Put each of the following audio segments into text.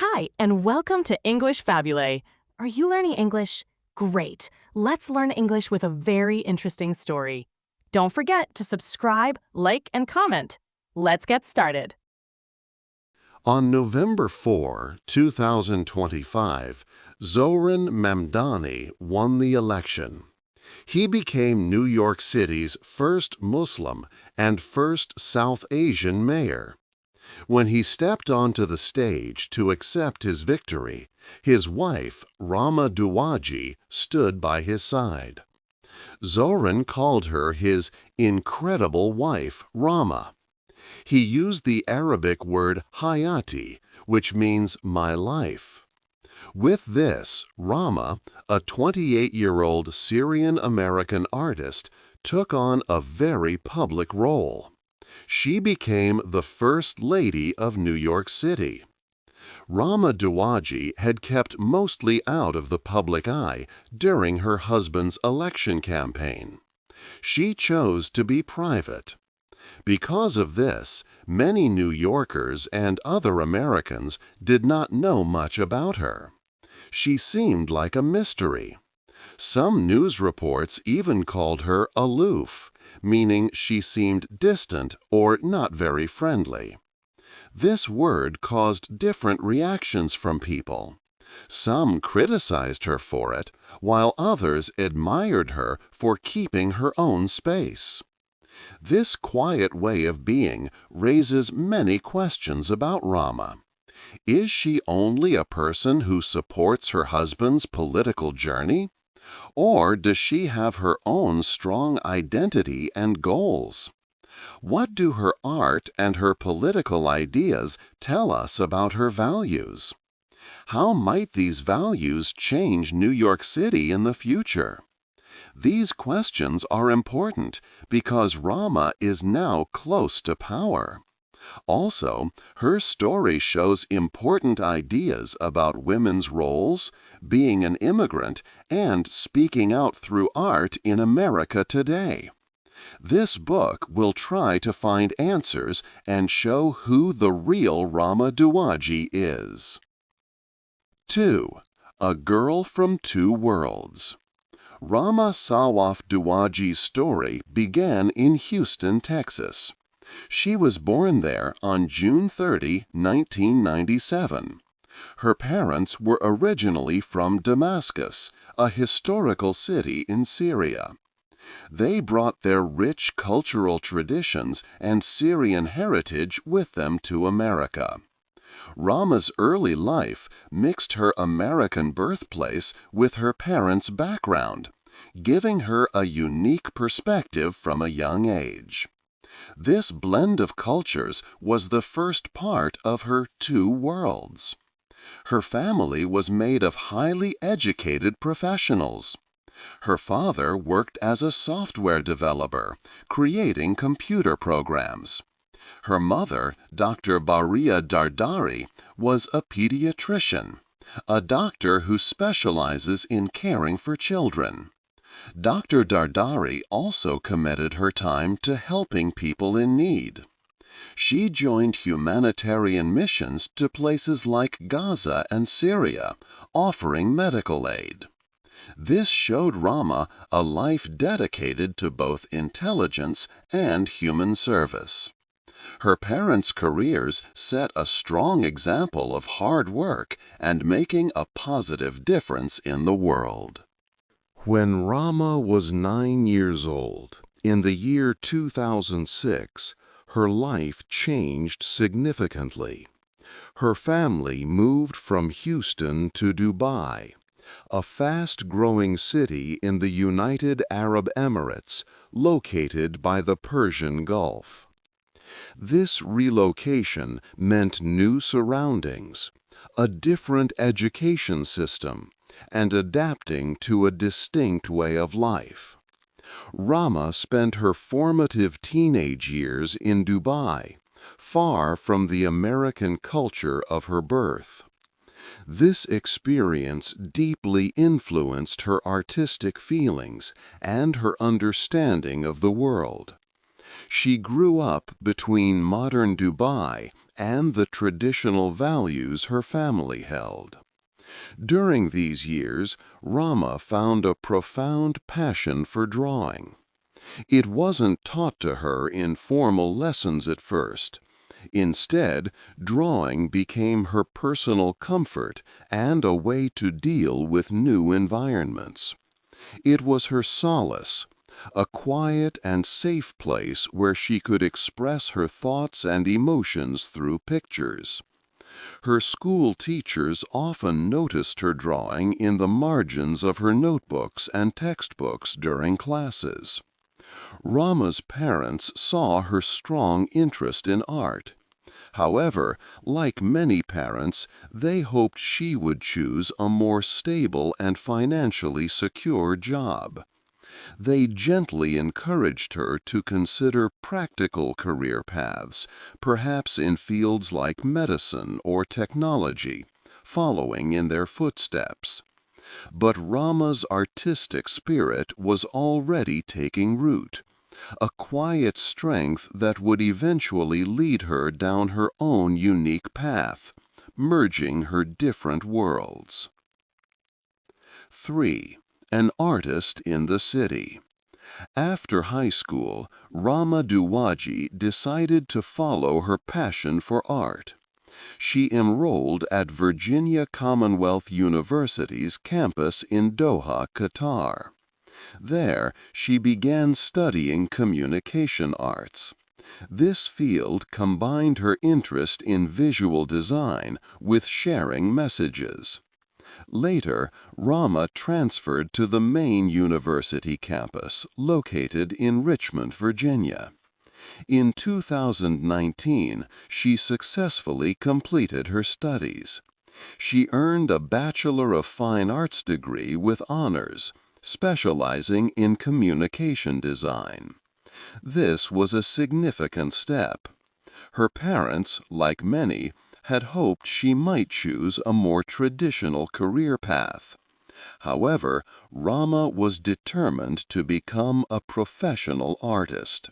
Hi, and welcome to English-Fabule. Are you learning English? Great. Let's learn English with a very interesting story. Don't forget to subscribe, like, and comment. Let's get started. On November 4, 2025, Zohran Mamdani won the election. He became New York City's first Muslim and first South Asian mayor. When he stepped onto the stage to accept his victory, his wife, Rama Duwaji, stood by his side. Zohran called her his incredible wife, Rama. He used the Arabic word hayati, which means my life. With this, Rama, a 28-year-old Syrian-American artist, took on a very public role. She became the First Lady of New York City. Rama Duwaji had kept mostly out of the public eye during her husband's election campaign. She chose to be private. Because of this, many New Yorkers and other Americans did not know much about her. She seemed like a mystery. Some news reports even called her aloof, meaning she seemed distant or not very friendly. This word caused different reactions from people. Some criticized her for it, while others admired her for keeping her own space. This quiet way of being raises many questions about Rama. Is she only a person who supports her husband's political journey? Or does she have her own strong identity and goals? What do her art and her political ideas tell us about her values? How might these values change New York City in the future? These questions are important because Rama is now close to power. Also, her story shows important ideas about women's roles, being an immigrant, and speaking out through art in America today. This book will try to find answers and show who the real Rama Duwaji is. 2. A Girl from Two Worlds. Rama Sawaf Duwaji's story began in Houston, Texas. She was born there on June 30, 1997. Her parents were originally from Damascus, a historical city in Syria. They brought their rich cultural traditions and Syrian heritage with them to America. Rama's early life mixed her American birthplace with her parents' background, giving her a unique perspective from a young age. This blend of cultures was the first part of her two worlds. Her family was made of highly educated professionals. Her father worked as a software developer, creating computer programs. Her mother, Dr. Baria Dardari, was a pediatrician, a doctor who specializes in caring for children. Dr. Dardari also committed her time to helping people in need. She joined humanitarian missions to places like Gaza and Syria, offering medical aid. This showed Rama a life dedicated to both intelligence and human service. Her parents' careers set a strong example of hard work and making a positive difference in the world. When Rama was 9 years old, in the year 2006, her life changed significantly. Her family moved from Houston to Dubai, a fast-growing city in the United Arab Emirates, located by the Persian Gulf. This relocation meant new surroundings, a different education system, and adapting to a distinct way of life. Rama spent her formative teenage years in Dubai, far from the American culture of her birth. This experience deeply influenced her artistic feelings and her understanding of the world. She grew up between modern Dubai and the traditional values her family held. During these years, Rama found a profound passion for drawing. It wasn't taught to her in formal lessons at first. Instead, drawing became her personal comfort and a way to deal with new environments. It was her solace, a quiet and safe place where she could express her thoughts and emotions through pictures. Her school teachers often noticed her drawing in the margins of her notebooks and textbooks during classes. Rama's parents saw her strong interest in art. However, like many parents, they hoped she would choose a more stable and financially secure job. They gently encouraged her to consider practical career paths, perhaps in fields like medicine or technology, following in their footsteps. But Rama's artistic spirit was already taking root, a quiet strength that would eventually lead her down her own unique path, merging her different worlds. 3. An artist in the city. After high school, Rama Duwaji decided to follow her passion for art. She enrolled at Virginia Commonwealth University's campus in Doha, Qatar. There, she began studying communication arts. This field combined her interest in visual design with sharing messages. Later, Rama transferred to the main university campus, located in Richmond, Virginia. In 2019, she successfully completed her studies. She earned a Bachelor of Fine Arts degree with honors, specializing in communication design. This was a significant step. Her parents, like many, had hoped she might choose a more traditional career path. However, Rama was determined to become a professional artist.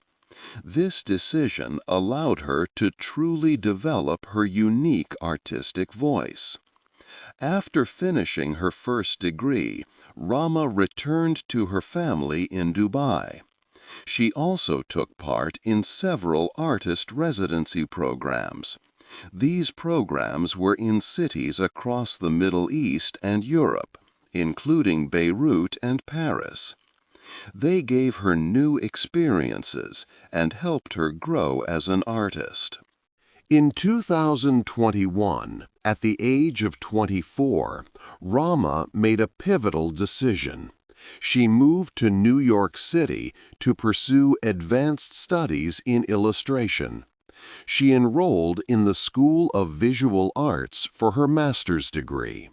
This decision allowed her to truly develop her unique artistic voice. After finishing her first degree, Rama returned to her family in Dubai. She also took part in several artist residency programs. These programs were in cities across the Middle East and Europe, including Beirut and Paris. They gave her new experiences and helped her grow as an artist. In 2021, at the age of 24, Rama made a pivotal decision. She moved to New York City to pursue advanced studies in illustration. She enrolled in the School of Visual Arts for her master's degree.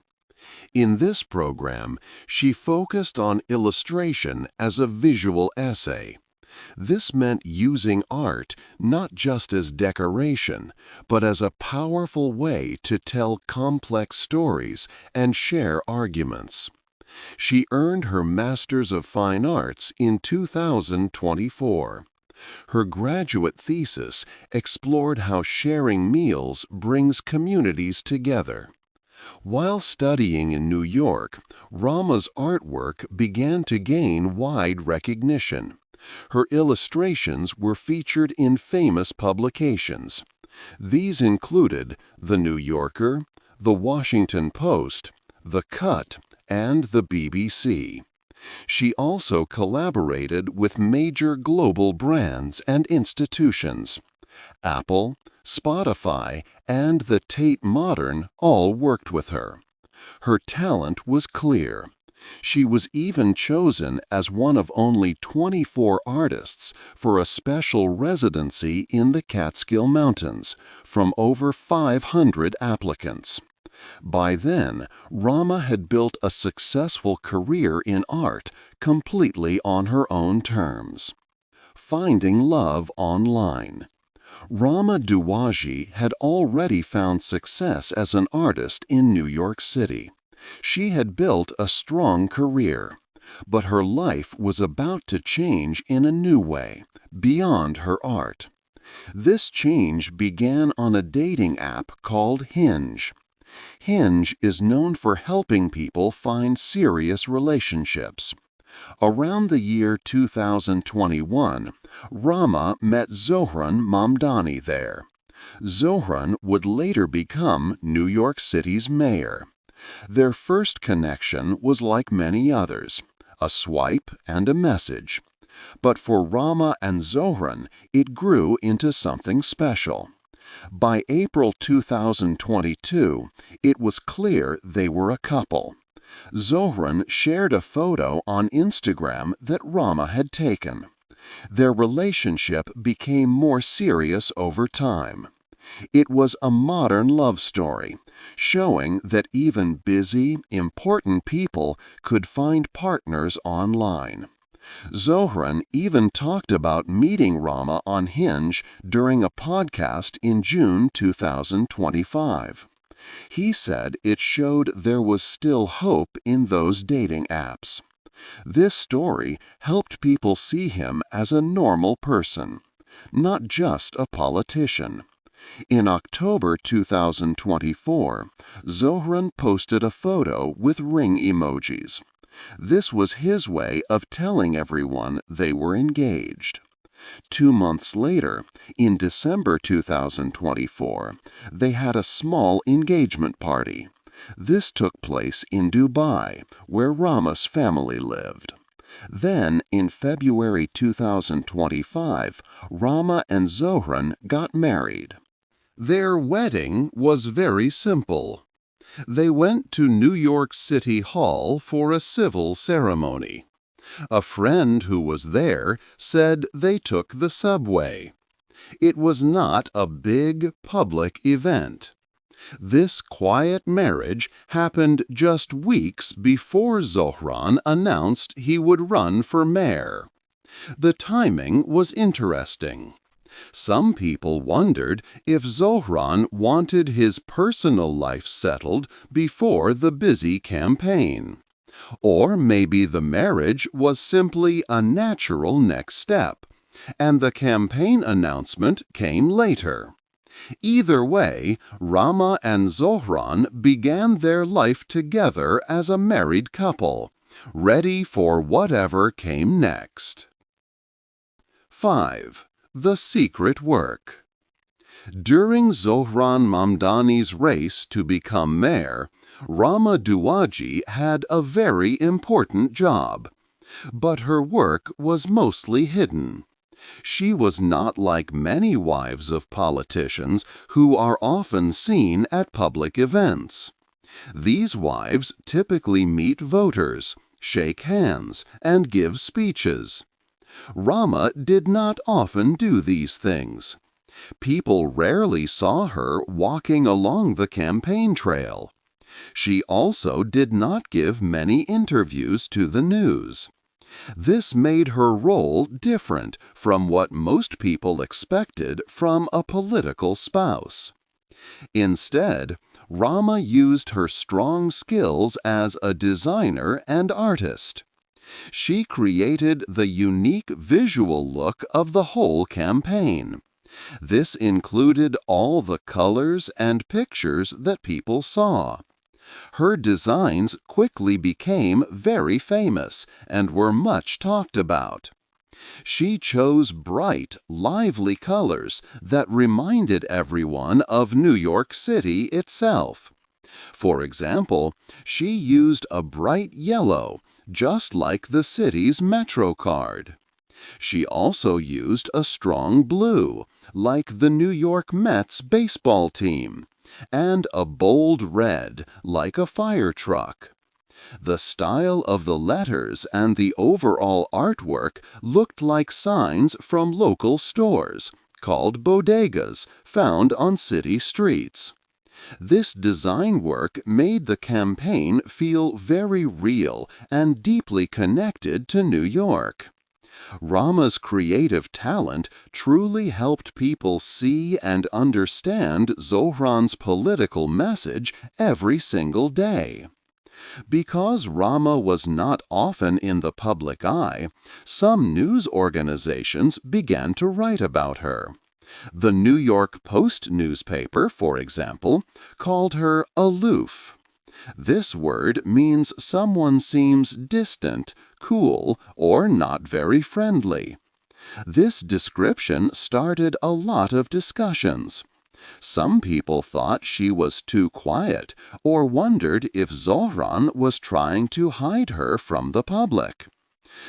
In this program, she focused on illustration as a visual essay. This meant using art not just as decoration, but as a powerful way to tell complex stories and share arguments. She earned her Master's of Fine Arts in 2024. Her graduate thesis explored how sharing meals brings communities together. While studying in New York, Rama's artwork began to gain wide recognition. Her illustrations were featured in famous publications. These included The New Yorker, The Washington Post, The Cut, and the BBC. She also collaborated with major global brands and institutions. Apple, Spotify, and the Tate Modern all worked with her. Her talent was clear. She was even chosen as one of only 24 artists for a special residency in the Catskill Mountains, from over 500 applicants. By then, Rama had built a successful career in art completely on her own terms. Finding love online. Rama Duwaji had already found success as an artist in New York City. She had built a strong career, but her life was about to change in a new way, beyond her art. This change began on a dating app called Hinge. Hinge is known for helping people find serious relationships. Around the year 2021, Rama met Zohran Mamdani there. Zohran would later become New York City's mayor. Their first connection was like many others, a swipe and a message. But for Rama and Zohran, it grew into something special. By April 2022, it was clear they were a couple. Zohran shared a photo on Instagram that Rama had taken. Their relationship became more serious over time. It was a modern love story, showing that even busy, important people could find partners online. Zohran even talked about meeting Rama on Hinge during a podcast in June 2025. He said it showed there was still hope in those dating apps. This story helped people see him as a normal person, not just a politician. In October 2024, Zohran posted a photo with ring emojis. This was his way of telling everyone they were engaged. 2 months later, in December 2024, they had a small engagement party. This took place in Dubai, where Rama's family lived. Then, in February 2025, Rama and Zohran got married. Their wedding was very simple. They went to New York City Hall for a civil ceremony. A friend who was there said they took the subway. It was not a big public event. This quiet marriage happened just weeks before Zohran announced he would run for mayor. The timing was interesting. Some people wondered if Zohran wanted his personal life settled before the busy campaign. Or maybe the marriage was simply a natural next step, and the campaign announcement came later. Either way, Rama and Zohran began their life together as a married couple, ready for whatever came next. 5. The secret work. During Zohran Mamdani's race to become mayor, Rama Duwaji had a very important job. But her work was mostly hidden. She was not like many wives of politicians who are often seen at public events. These wives typically meet voters, shake hands, and give speeches. Rama did not often do these things. People rarely saw her walking along the campaign trail. She also did not give many interviews to the news. This made her role different from what most people expected from a political spouse. Instead, Rama used her strong skills as a designer and artist. She created the unique visual look of the whole campaign. This included all the colors and pictures that people saw. Her designs quickly became very famous and were much talked about. She chose bright, lively colors that reminded everyone of New York City itself. For example, she used a bright yellow, just like the city's Metro card. She also used a strong blue, like the New York Mets baseball team, and a bold red, like a fire truck. The style of the letters and the overall artwork looked like signs from local stores, called bodegas, found on city streets. This design work made the campaign feel very real and deeply connected to New York. Rama's creative talent truly helped people see and understand Zohran's political message every single day. Because Rama was not often in the public eye, some news organizations began to write about her. The New York Post newspaper, for example, called her aloof. This word means someone seems distant, cool, or not very friendly. This description started a lot of discussions. Some people thought she was too quiet or wondered if Zohran was trying to hide her from the public.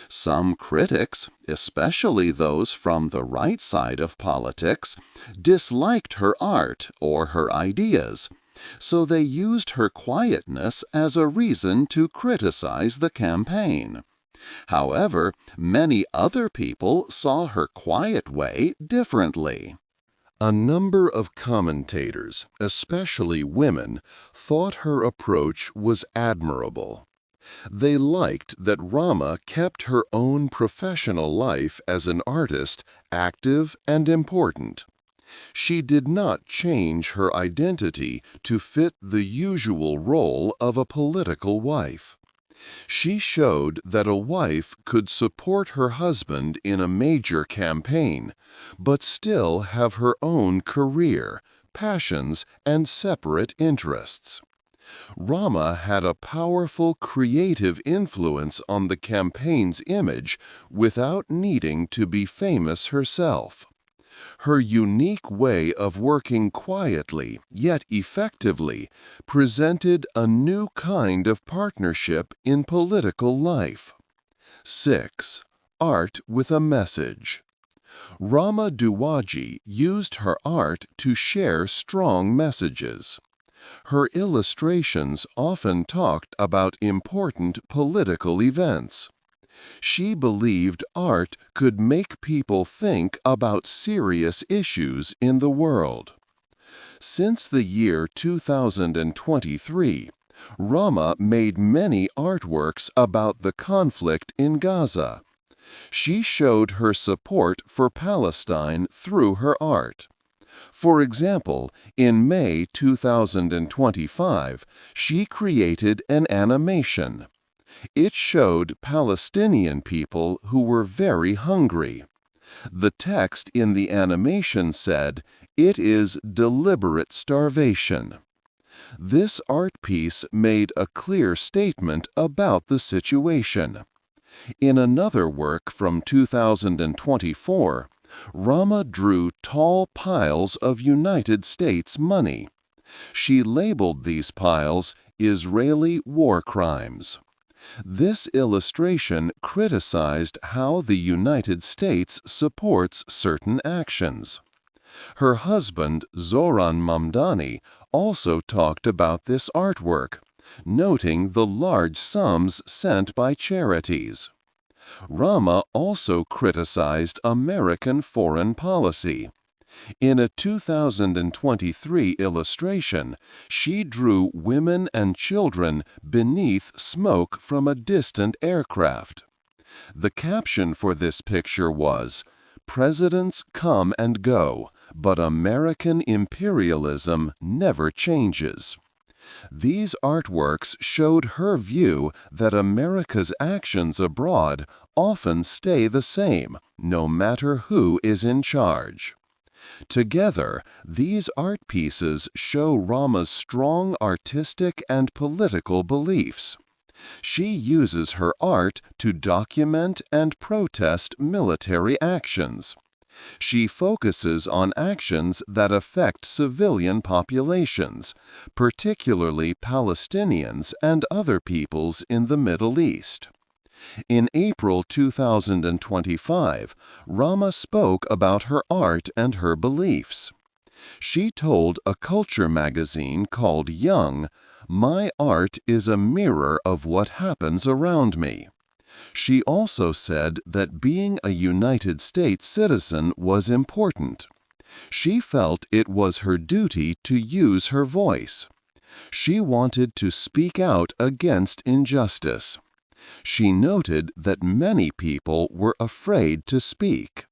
Some critics, especially those from the right side of politics, disliked her art or her ideas, so they used her quietness as a reason to criticize the campaign. However, many other people saw her quiet way differently. A number of commentators, especially women, thought her approach was admirable. They liked that Rama kept her own professional life as an artist active and important. She did not change her identity to fit the usual role of a political wife. She showed that a wife could support her husband in a major campaign, but still have her own career, passions, and separate interests. Rama had a powerful creative influence on the campaign's image without needing to be famous herself. Her unique way of working quietly yet effectively presented a new kind of partnership in political life. 6. Art with a message. Rama Duwaji used her art to share strong messages. Her illustrations often talked about important political events. She believed art could make people think about serious issues in the world. Since the year 2023, Rama made many artworks about the conflict in Gaza. She showed her support for Palestine through her art. For example, in May 2025, she created an animation. It showed Palestinian people who were very hungry. The text in the animation said, "It is deliberate starvation." This art piece made a clear statement about the situation. In another work from 2024, Rama drew tall piles of United States money. She labeled these piles Israeli war crimes. This illustration criticized how the United States supports certain actions. Her husband, Zohran Mamdani, also talked about this artwork, noting the large sums sent by charities. Rama also criticized American foreign policy. In a 2023 illustration, she drew women and children beneath smoke from a distant aircraft. The caption for this picture was, "Presidents come and go, but American imperialism never changes." These artworks showed her view that America's actions abroad often stay the same, no matter who is in charge. Together, these art pieces show Rama's strong artistic and political beliefs. She uses her art to document and protest military actions. She focuses on actions that affect civilian populations, particularly Palestinians and other peoples in the Middle East. In April 2025, Rama spoke about her art and her beliefs. She told a culture magazine called Young, "My art is a mirror of what happens around me." She also said that being a United States citizen was important. She felt it was her duty to use her voice. She wanted to speak out against injustice. She noted that many people were afraid to speak.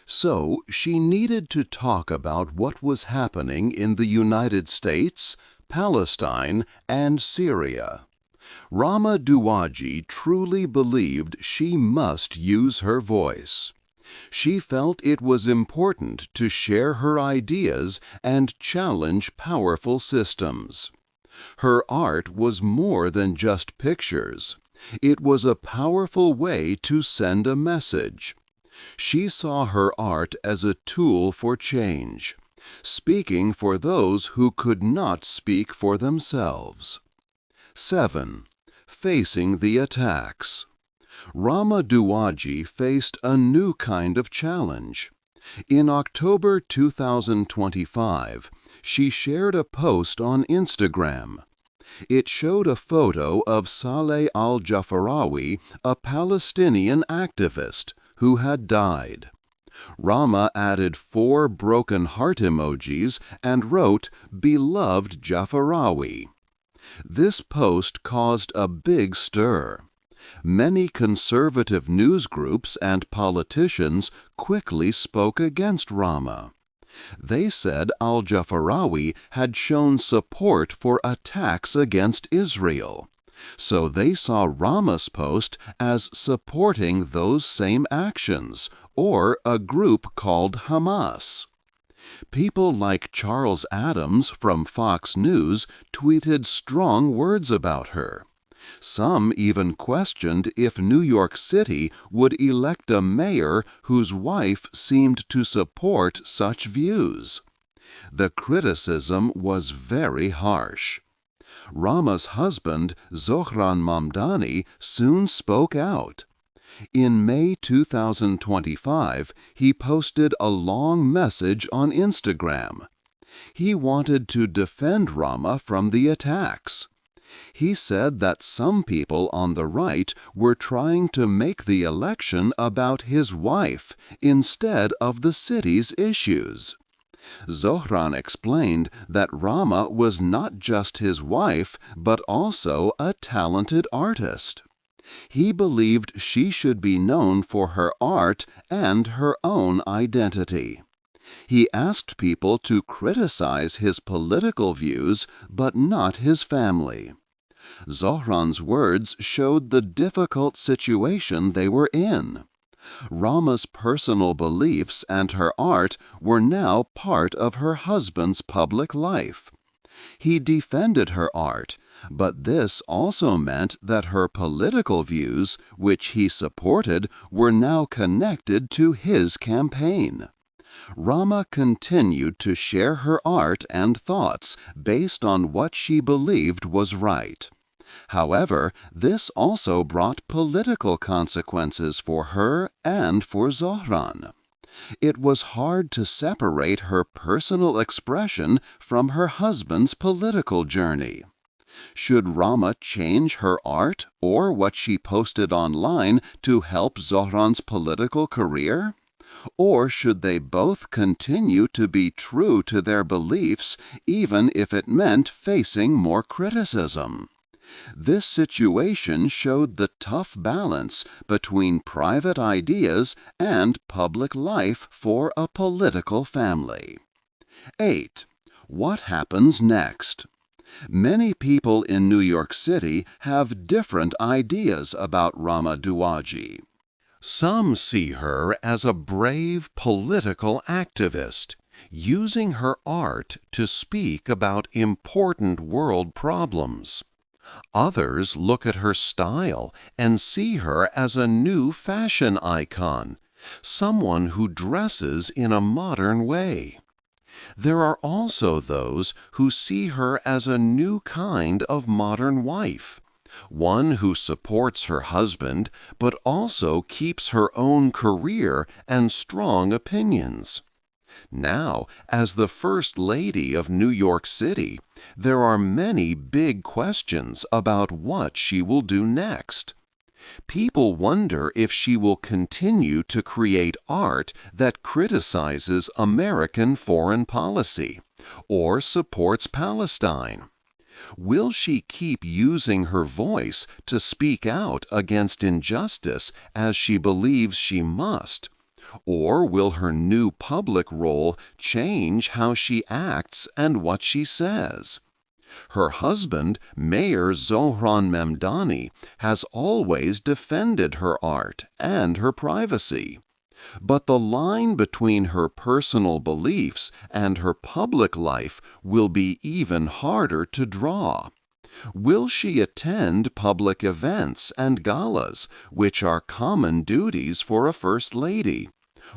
So she needed to talk about what was happening in the United States, Palestine, and Syria. Rama Duwaji truly believed she must use her voice. She felt it was important to share her ideas and challenge powerful systems. Her art was more than just pictures. It was a powerful way to send a message. She saw her art as a tool for change, speaking for those who could not speak for themselves. 7. Facing the attacks. Rama Duwaji faced a new kind of challenge. In October 2025, she shared a post on Instagram. It showed a photo of Saleh al-Jafarawi, a Palestinian activist, who had died. Rama added 4 broken heart emojis and wrote, "Beloved Jafarawi." This post caused a big stir. Many conservative news groups and politicians quickly spoke against Rama. They said al-Jafarawi had shown support for attacks against Israel, so they saw Rama's post as supporting those same actions, or a group called Hamas. People like Charles Adams from Fox News tweeted strong words about her. Some even questioned if New York City would elect a mayor whose wife seemed to support such views. The criticism was very harsh. Rama's husband, Zohran Mamdani, soon spoke out. In May 2025, he posted a long message on Instagram. He wanted to defend Rama from the attacks. He said that some people on the right were trying to make the election about his wife instead of the city's issues. Zohran explained that Rama was not just his wife, but also a talented artist. He believed she should be known for her art and her own identity. He asked people to criticize his political views, but not his family. Zohran's words showed the difficult situation they were in. Rama's personal beliefs and her art were now part of her husband's public life. He defended her art, but this also meant that her political views, which he supported, were now connected to his campaign. Rama continued to share her art and thoughts based on what she believed was right. However, this also brought political consequences for her and for Zohran. It was hard to separate her personal expression from her husband's political journey. Should Rama change her art or what she posted online to help Zohran's political career? Or should they both continue to be true to their beliefs, even if it meant facing more criticism? This situation showed the tough balance between private ideas and public life for a political family. 8. What happens next? Many people in New York City have different ideas about Rama Duwaji. Some see her as a brave political activist, using her art to speak about important world problems. Others look at her style and see her as a new fashion icon, someone who dresses in a modern way. There are also those who see her as a new kind of modern wife, one who supports her husband but also keeps her own career and strong opinions. Now, as the First Lady of New York City, there are many big questions about what she will do next. People wonder if she will continue to create art that criticizes American foreign policy or supports Palestine. Will she keep using her voice to speak out against injustice as she believes she must? Or will her new public role change how she acts and what she says? Her husband, Mayor Zohran Mamdani, has always defended her art and her privacy. But the line between her personal beliefs and her public life will be even harder to draw. Will she attend public events and galas, which are common duties for a First Lady?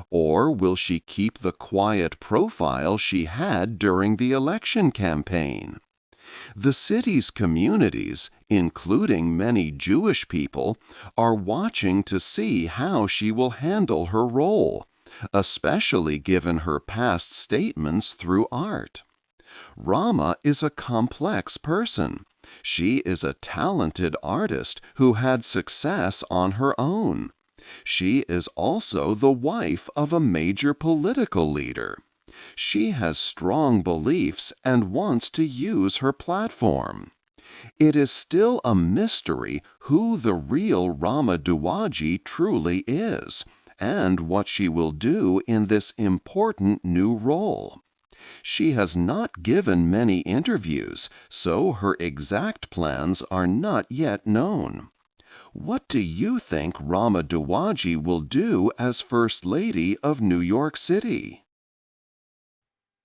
Or will she keep the quiet profile she had during the election campaign? The city's communities, including many Jewish people, are watching to see how she will handle her role, especially given her past statements through art. Rama is a complex person. She is a talented artist who had success on her own. She is also the wife of a major political leader. She has strong beliefs and wants to use her platform. It is still a mystery who the real Rama Duwaji truly is, and what she will do in this important new role. She has not given many interviews, so her exact plans are not yet known. What do you think Rama Duwaji will do as First Lady of New York City?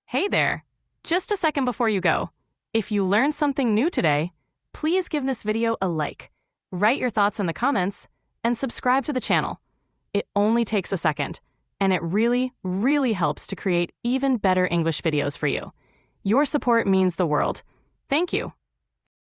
Hey there! Just a second before you go. If you learned something new today, please give this video a like, write your thoughts in the comments, and subscribe to the channel. It only takes a second, and it really, really helps to create even better English videos for you. Your support means the world. Thank you.